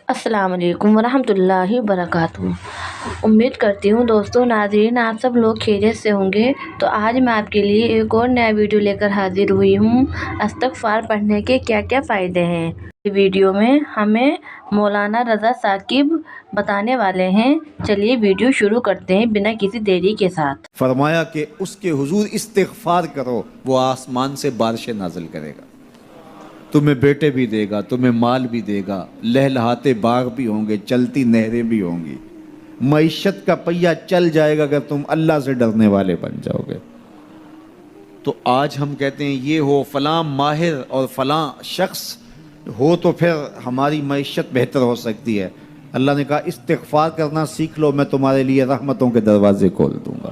السلام علیکم ورحمۃ اللہ وبرکاتہ۔ امید کرتی ہوں دوستوں ناظرین آپ سب لوگ خیریت سے ہوں گے۔ تو آج میں آپ کے لیے ایک اور نیا ویڈیو لے کر حاضر ہوئی ہوں۔ استغفار پڑھنے کے کیا کیا فائدے ہیں، اس ویڈیو میں ہمیں مولانا رضا ثاقب بتانے والے ہیں۔ چلیے ویڈیو شروع کرتے ہیں بنا کسی دیری کے ساتھ۔ فرمایا کہ اس کے حضور استغفار کرو، وہ آسمان سے بارشیں نازل کرے گا، تمہیں بیٹے بھی دے گا، تمہیں مال بھی دے گا، لہلہاتے باغ بھی ہوں گے، چلتی نہریں بھی ہوں گی، معیشت کا پہیہ چل جائے گا اگر تم اللہ سے ڈرنے والے بن جاؤ گے۔ تو آج ہم کہتے ہیں یہ ہو فلاں ماہر اور فلاں شخص ہو تو پھر ہماری معیشت بہتر ہو سکتی ہے۔ اللہ نے کہا استغفار کرنا سیکھ لو، میں تمہارے لیے رحمتوں کے دروازے کھول دوں گا،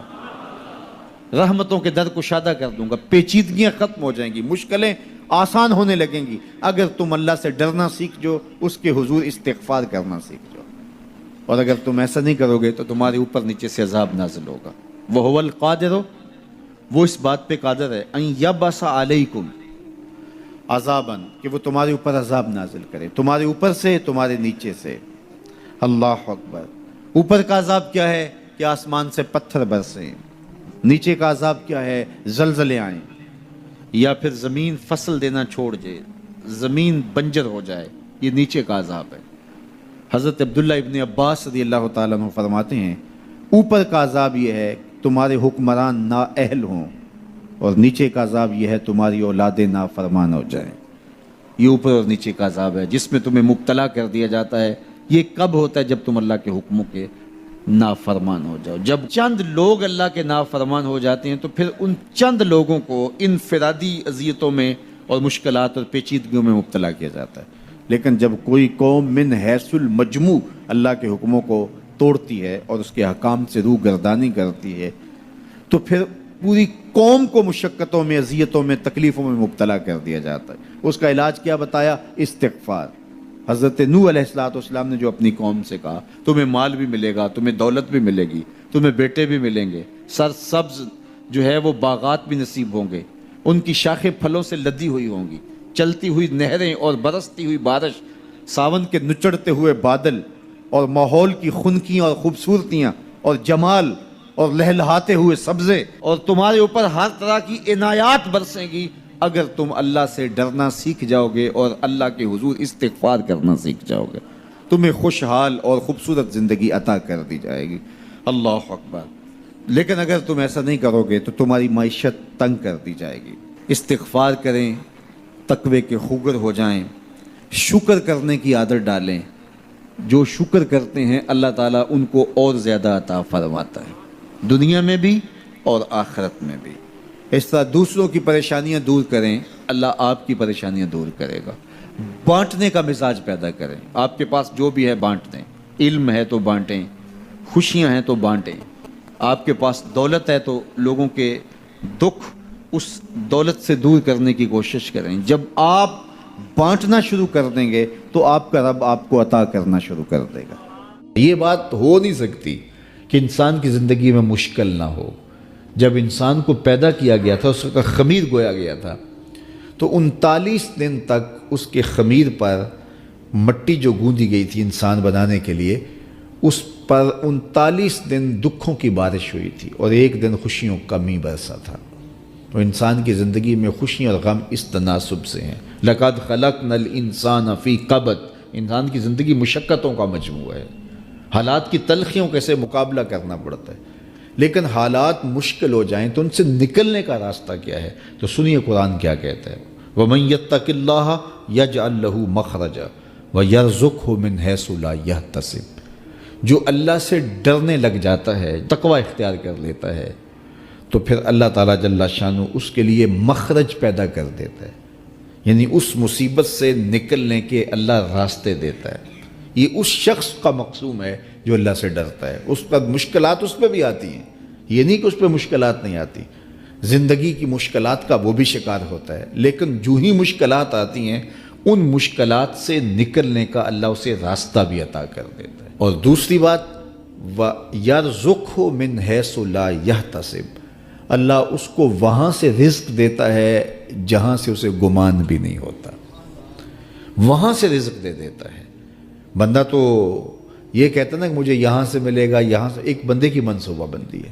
رحمتوں کے در کشادہ کر دوں گا، پیچیدگیاں ختم ہو جائیں گی، مشکلیں آسان ہونے لگیں گی اگر تم اللہ سے ڈرنا سیکھ جو، اس کے حضور استغفار کرنا سیکھ جو۔ اور اگر تم ایسا نہیں کرو گے تو تمہارے اوپر نیچے سے عذاب نازل ہوگا۔ وَهُوَ الْقَادِرُ، وہ اس بات پہ قادر ہے، ان یبعث علیکم عذاباً، کہ وہ تمہارے اوپر عذاب نازل کرے، تمہارے اوپر سے تمہارے نیچے سے۔ اللہ اکبر۔ اوپر کا عذاب کیا ہے کہ آسمان سے پتھر برسیں، نیچے کا عذاب کیا ہے زلزلے آئیں، یا پھر زمین فصل دینا چھوڑ دے، زمین بنجر ہو جائے، یہ نیچے کا عذاب ہے۔ حضرت عبداللہ ابن عباس رضی اللہ تعالیٰ عنہ فرماتے ہیں اوپر کا عذاب یہ ہے تمہارے حکمران نااہل ہوں، اور نیچے کا عذاب یہ ہے تمہاری اولادیں نافرمان ہو جائیں۔ یہ اوپر اور نیچے کا عذاب ہے جس میں تمہیں مبتلا کر دیا جاتا ہے۔ یہ کب ہوتا ہے؟ جب تم اللہ کے حکموں کے نافرمان ہو جاؤ۔ جب چند لوگ اللہ کے نافرمان ہو جاتے ہیں تو پھر ان چند لوگوں کو انفرادی اذیتوں میں اور مشکلات اور پیچیدگیوں میں مبتلا کیا جاتا ہے۔ لیکن جب کوئی قوم من حیث المجموع اللہ کے حکموں کو توڑتی ہے اور اس کے حکام سے روح گردانی کرتی ہے تو پھر پوری قوم کو مشقتوں میں، اذیتوں میں، تکلیفوں میں مبتلا کر دیا جاتا ہے۔ اس کا علاج کیا بتایا؟ استغفار۔ حضرت نوح علیہ السلام نے جو اپنی قوم سے کہا تمہیں مال بھی ملے گا، تمہیں دولت بھی ملے گی، تمہیں بیٹے بھی ملیں گے، سرسبز جو ہے وہ باغات بھی نصیب ہوں گے، ان کی شاخیں پھلوں سے لدی ہوئی ہوں گی، چلتی ہوئی نہریں اور برستی ہوئی بارش، ساون کے نچڑتے ہوئے بادل، اور ماحول کی خنکیاں اور خوبصورتیاں اور جمال اور لہلہاتے ہوئے سبزے، اور تمہارے اوپر ہر طرح کی عنایات برسیں گی اگر تم اللہ سے ڈرنا سیکھ جاؤ گے اور اللہ کے حضور استغفار کرنا سیکھ جاؤ گے، تمہیں خوشحال اور خوبصورت زندگی عطا کر دی جائے گی۔ اللہ اکبر۔ لیکن اگر تم ایسا نہیں کرو گے تو تمہاری معیشت تنگ کر دی جائے گی۔ استغفار کریں، تقوی کے خوگر ہو جائیں، شکر کرنے کی عادت ڈالیں۔ جو شکر کرتے ہیں اللہ تعالیٰ ان کو اور زیادہ عطا فرماتا ہے، دنیا میں بھی اور آخرت میں بھی۔ اس طرح دوسروں کی پریشانیاں دور کریں، اللہ آپ کی پریشانیاں دور کرے گا۔ بانٹنے کا مزاج پیدا کریں، آپ کے پاس جو بھی ہے بانٹ دیں، علم ہے تو بانٹیں، خوشیاں ہیں تو بانٹیں، آپ کے پاس دولت ہے تو لوگوں کے دکھ اس دولت سے دور کرنے کی کوشش کریں۔ جب آپ بانٹنا شروع کر دیں گے تو آپ کا رب آپ کو عطا کرنا شروع کر دے گا۔ یہ بات ہو نہیں سکتی کہ انسان کی زندگی میں مشکل نہ ہو۔ جب انسان کو پیدا کیا گیا تھا، اس کا خمیر گویا گیا تھا، تو 39 دن تک اس کے خمیر پر مٹی جو گوندی گئی تھی انسان بنانے کے لیے، اس پر 39 دن دکھوں کی بارش ہوئی تھی اور ایک دن خوشیوں کا می برسا تھا۔ تو انسان کی زندگی میں خوشی اور غم اس تناسب سے ہیں۔ لَقَدْ خَلَقْنَا الْإِنسَانَ فِي قَبْضٍ، انسان کی زندگی مشقتوں کا مجموعہ ہے، حالات کی تلخیوں کے سے مقابلہ کرنا پڑتا ہے۔ لیکن حالات مشکل ہو جائیں تو ان سے نکلنے کا راستہ کیا ہے؟ تو سنیے قرآن کیا کہتا ہے، وَمَن يَتَّقِ اللَّهَ يَجْعَلْ لَهُ مَخْرَجًا وَيَرْزُقْهُ مِنْ حَيْثُ لَا يَحْتَسِبُ۔ جو اللہ سے ڈرنے لگ جاتا ہے، تقوی اختیار کر لیتا ہے، تو پھر اللہ تعالیٰ جل شانہ اس کے لیے مخرج پیدا کر دیتا ہے، یعنی اس مصیبت سے نکلنے کے اللہ راستے دیتا ہے۔ یہ اس شخص کا مقصوم ہے جو اللہ سے ڈرتا ہے۔ اس پر مشکلات اس پہ بھی آتی ہیں، یہ نہیں کہ اس پہ مشکلات نہیں آتی، زندگی کی مشکلات کا وہ بھی شکار ہوتا ہے، لیکن جو ہی مشکلات آتی ہیں ان مشکلات سے نکلنے کا اللہ اسے راستہ بھی عطا کر دیتا ہے۔ اور دوسری بات، وَيَرْزُقْهُ مِنْ حَيْثُ لَا يَحْتَسِبُ، اللہ اس کو وہاں سے رزق دیتا ہے جہاں سے اسے گمان بھی نہیں ہوتا، وہاں سے رزق دے دیتا ہے۔ بندہ تو یہ کہتا نا کہ مجھے یہاں سے ملے گا، یہاں سے، ایک بندے کی منصوبہ بندی ہے،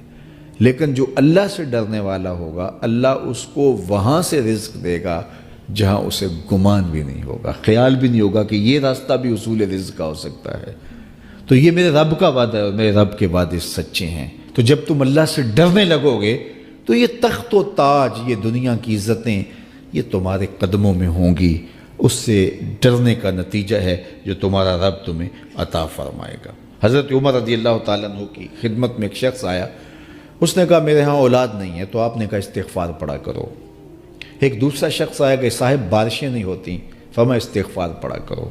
لیکن جو اللہ سے ڈرنے والا ہوگا اللہ اس کو وہاں سے رزق دے گا جہاں اسے گمان بھی نہیں ہوگا، خیال بھی نہیں ہوگا کہ یہ راستہ بھی حصول رزق کا ہو سکتا ہے۔ تو یہ میرے رب کا وعدہ ہے اور میرے رب کے وعدے سچے ہیں۔ تو جب تم اللہ سے ڈرنے لگو گے تو یہ تخت و تاج، یہ دنیا کی عزتیں، یہ تمہارے قدموں میں ہوں گی۔ اس سے ڈرنے کا نتیجہ ہے جو تمہارا رب تمہیں عطا فرمائے گا۔ حضرت عمر رضی اللہ تعالیٰ عنہ کی خدمت میں ایک شخص آیا، اس نے کہا میرے ہاں اولاد نہیں ہے، تو آپ نے کہا استغفار پڑھا کرو۔ ایک دوسرا شخص آیا کہ صاحب بارشیں نہیں ہوتی، فرمایا استغفار پڑھا کرو۔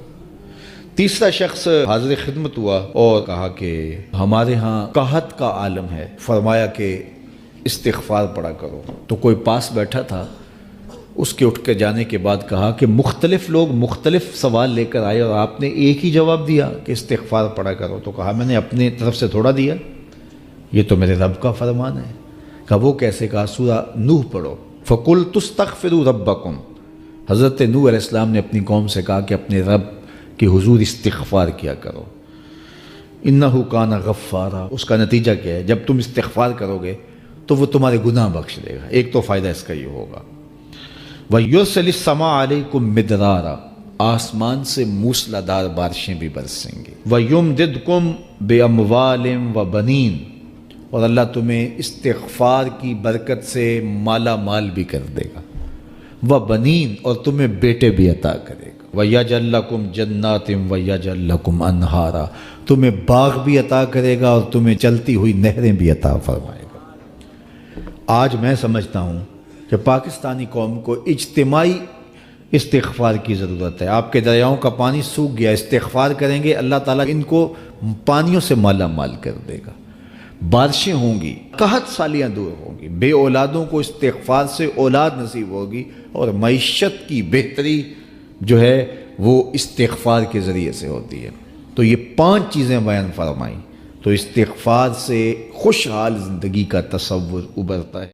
تیسرا شخص حاضر خدمت ہوا اور کہا کہ ہمارے ہاں قحط کا عالم ہے، فرمایا کہ استغفار پڑھا کرو۔ تو کوئی پاس بیٹھا تھا، اس کے اٹھ کے جانے کے بعد کہا کہ مختلف لوگ مختلف سوال لے کر آئے اور آپ نے ایک ہی جواب دیا کہ استغفار پڑھا کرو۔ تو کہا میں نے اپنی طرف سے تھوڑا دیا، یہ تو میرے رب کا فرمان ہے۔ کہا وہ کیسے؟ کہا سورہ نوح پڑھو، فَقُلْتُ اسْتَغْفِرُوا رَبَّكُمْ۔ حضرت نوح علیہ السلام نے اپنی قوم سے کہا کہ اپنے رب کے حضور استغفار کیا کرو، اِنَّهُ كَانَ غَفَّارًا۔ اس کا نتیجہ کیا ہے؟ جب تم استغفار کرو گے تو وہ تمہارے گناہ بخش دے گا۔ ایک تو فائدہ اس کا یہ ہوگا، وَيُرْسِلِ السَّمَاءَ عَلَيْكُمْ مِدْرَارًا، آسمان سے موسلا دار بارشیں بھی برسیں گے، وَيُمْدِدْكُمْ بِأَمْوَالٍ وَبَنِينَ، اور اللہ تمہیں استغفار کی برکت سے مالا مال بھی کر دے گا، وَبَنِينَ، اور تمہیں بیٹے بھی عطا کرے گا، وَيَجْعَلْ لَكُمْ جَنَّاتٍ وَيَجْعَلْ لَكُمْ أَنْهَارًا، تمہیں باغ بھی عطا کرے گا اور تمہیں چلتی ہوئی نہریں بھی عطا فرمائے گا۔ آج میں سمجھتا ہوں کہ پاکستانی قوم کو اجتماعی استغفار کی ضرورت ہے۔ آپ کے دریاؤں کا پانی سوکھ گیا، استغفار کریں گے اللہ تعالیٰ ان کو پانیوں سے مالا مال کر دے گا، بارشیں ہوں گی، قحط سالیاں دور ہوں گی، بے اولادوں کو استغفار سے اولاد نصیب ہوگی، اور معیشت کی بہتری جو ہے وہ استغفار کے ذریعے سے ہوتی ہے۔ تو یہ 5 چیزیں بیان فرمائیں، تو استغفار سے خوشحال زندگی کا تصور ابھرتا ہے۔